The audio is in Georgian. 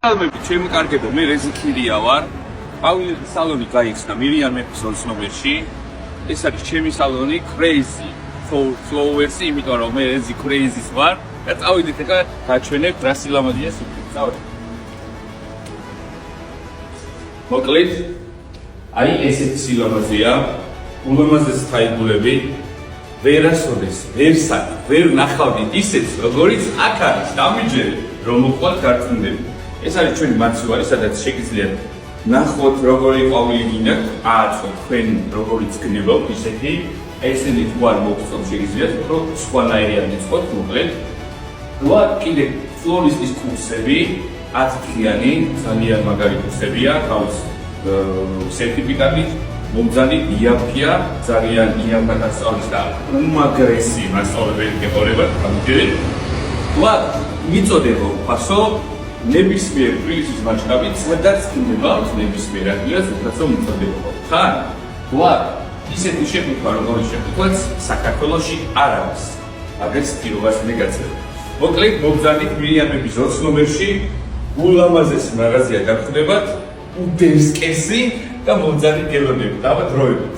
ალბათ ჩემი კარგებო, მე რეზიქირია ვარ. Pavlidis saloni გაიხსნა მირიან მეფის ოცნობერში. ეს არის ჩემი სალონი, crazy flowers-ი, იმიტომ რომ მე rezi crazy-ს ვარ. და წავიდით ეხლა გაჩვენებთ რა სილამაზეა სუფრით. წავიდით. მოკლედ, აი ესეთი სილამაზეა. ულამაზესი ფაიბულები. ვერასოდეს, ვერ ნახავდით ისეთ, როგორიც აქ არის, დამიჯერეთ, რომ მოყვართ გარწმუნდები. ეს არის ჩვენი მაცივარი, სადაც შეგიძლიათ ნახოთ, როგორი ყვავილი გინდა, ააწყოთ თქვენ როგორიც გნებავთ ისეთი, ესენი თუ არ მოგწონთ შეგიძლიათ, უფრო სხვანაირად იწყოთ, მოკლედ. რა კიდე ფლორისტის კურსები, 10 დღიანი, ძალიან მაგარი კურსებია, თავის სერტიფიკატით, მომძალი იაფია, ძალიან იაფა დასწავლის და უმაგრესი მასწავლებელი გეყოლებათ, გამიჯერეთ. რა მიწოდებო, ფასო ნებისმიერ თბილისის მასშტაბით, სადაც გინებავთ ნებისმიერ ადგილას უკაცო მიწოდებო. ხან? რა ისეთი შეფუთვა, როგორი შეფუთვაც საქართველოში არ არის. აგრეთვე სტილობას მეგაცემ. მოკლედ მოგზავნით მირიანების ოცნობერში, ულამაზესი მაღაზია გაგხვდებათ, უდევსკესი და მომძალი გელონები. დავა დროებით.